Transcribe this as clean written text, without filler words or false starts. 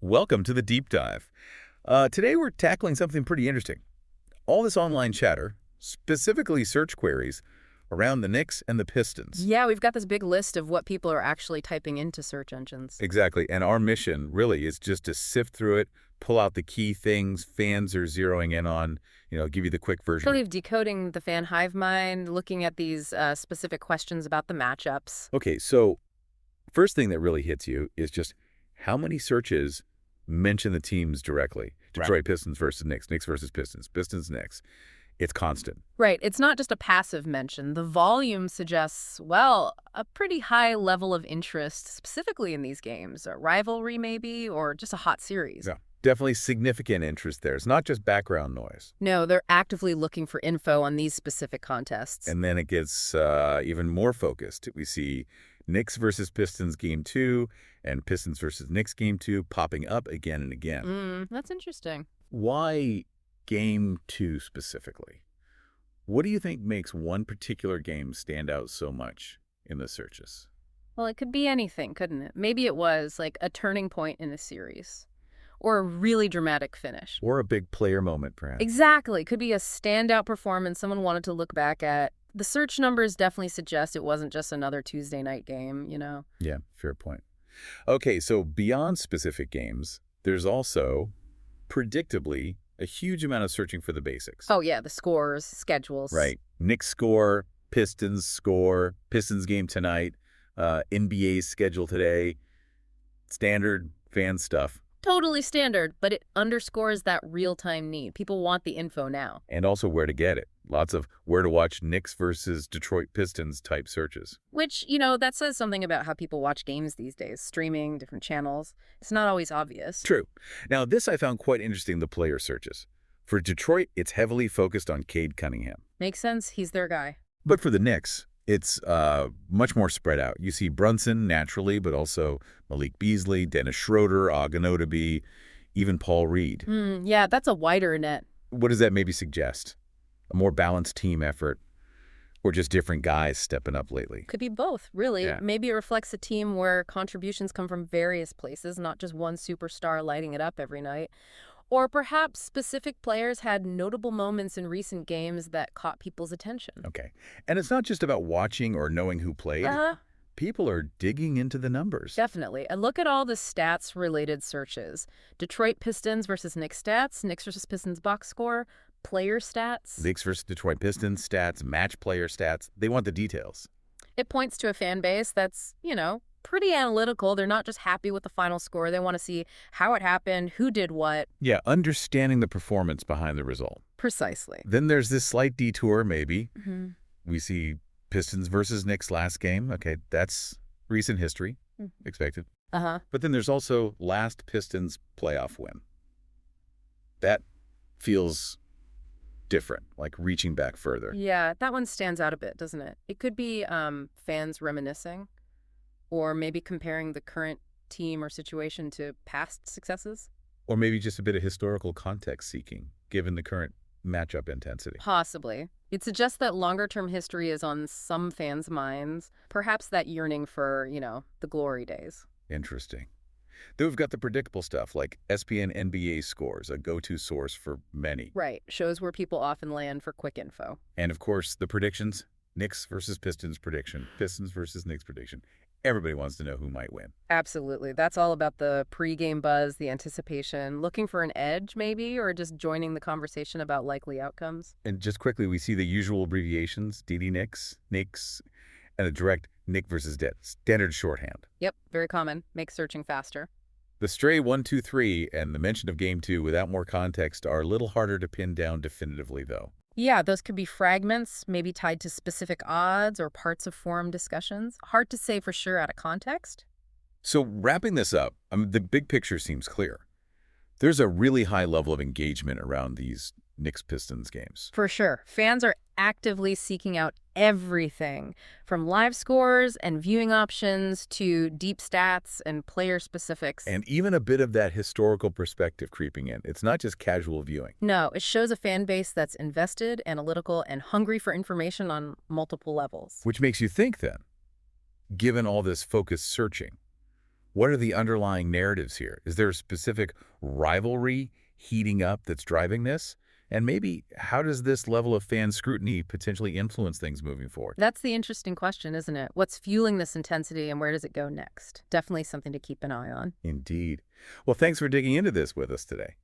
Welcome to the deep dive. Today we're tackling something pretty interesting. All this online chatter, specifically search queries, around the Knicks and the Pistons. Yeah, we've got this big list of what people are actually typing into search engines. Exactly, and our mission really is just to sift through it, pull out the key things fans are zeroing in on, give you the quick version. Sort of decoding the fan hive mind, looking at these specific questions about the matchups. Okay, so first thing that really hits you is just how many searches mention the teams directly. Detroit Pistons versus Knicks, Knicks versus Pistons, Pistons, Knicks. It's constant. Right. It's not just a passive mention. The volume suggests, well, a pretty high level of interest specifically in these games. A rivalry maybe, or just a hot series. Yeah, definitely significant interest there. It's not just background noise. No, they're actively looking for info on these specific contests. And then it gets even more focused. We see Knicks versus Pistons Game 2 and Pistons versus Knicks Game 2 popping up again and again. That's interesting. Why Game 2 specifically? What do you think makes one particular game stand out so much in the searches? Well, it could be anything, couldn't it? Maybe it was like a turning point in a series or a really dramatic finish. Or a big player moment, perhaps. Exactly. Could be a standout performance someone wanted to look back at. The search numbers definitely suggest it wasn't just another Tuesday night game, Yeah, fair point. Okay, so beyond specific games, there's also, predictably, a huge amount of searching for the basics. Oh, yeah, the scores, schedules. Right. Knicks score, Pistons game tonight, NBA's schedule today, standard fan stuff. Totally standard, but it underscores that real-time need. People want the info now. And also where to get it. Lots of where to watch Knicks versus Detroit Pistons type searches. Which, that says something about how people watch games these days. Streaming, different channels. It's not always obvious. True. Now, this I found quite interesting, the player searches. For Detroit, it's heavily focused on Cade Cunningham. Makes sense. He's their guy. But for the Knicks, it's much more spread out. You see Brunson, naturally, but also Malik Beasley, Dennis Schroeder, Anunoby, even Paul Reed. Yeah, that's a wider net. What does that maybe suggest? A more balanced team effort, or just different guys stepping up lately? Could be both, really. Yeah. Maybe it reflects a team where contributions come from various places, not just one superstar lighting it up every night. Or perhaps specific players had notable moments in recent games that caught people's attention. Okay. And it's not just about watching or knowing who played. People are digging into the numbers. Definitely. And look at all the stats-related searches. Detroit Pistons versus Knicks stats, Knicks versus Pistons box score, player stats. Knicks versus Detroit Pistons stats, match player stats. They want the details. It points to a fan base that's, pretty analytical. They're not just happy with the final score. They want to see how it happened, who did what. Yeah, understanding the performance behind the result. Precisely. Then there's this slight detour, maybe. We see Pistons versus Knicks last game. Okay, that's recent history. Expected. But then there's also last Pistons playoff win. That feels different, like reaching back further. Yeah, that one stands out a bit, doesn't it? It could be fans reminiscing, or maybe comparing the current team or situation to past successes. Or maybe just a bit of historical context seeking, given the current matchup intensity. Possibly. It suggests that longer-term history is on some fans' minds, perhaps that yearning for, the glory days. Interesting. Then we've got the predictable stuff, like ESPN NBA scores, a go-to source for many. Right. Shows where people often land for quick info. And, of course, the predictions. Knicks versus Pistons prediction. Pistons versus Knicks prediction. Everybody wants to know who might win. Absolutely. That's all about the pregame buzz, the anticipation, looking for an edge maybe, or just joining the conversation about likely outcomes. And just quickly, we see the usual abbreviations, DD Knicks, Knicks, and a direct Nick versus Det, standard shorthand. Yep, very common. Makes searching faster. The stray 1, 2, 3 and the mention of Game 2 without more context are a little harder to pin down definitively, though. Yeah, those could be fragments, maybe tied to specific odds or parts of forum discussions. Hard to say for sure out of context. So wrapping this up, the big picture seems clear. There's a really high level of engagement around these Knicks-Pistons games. For sure. Fans are actively seeking out everything, from live scores and viewing options to deep stats and player specifics. And even a bit of that historical perspective creeping in. It's not just casual viewing. No, it shows a fan base that's invested, analytical, and hungry for information on multiple levels. Which makes you think then, given all this focused searching, What are the underlying narratives here? Is there a specific rivalry heating up that's driving this? And maybe how does this level of fan scrutiny potentially influence things moving forward? That's the interesting question, isn't it? What's fueling this intensity and where does it go next? Definitely something to keep an eye on. Indeed. Well, thanks for digging into this with us today.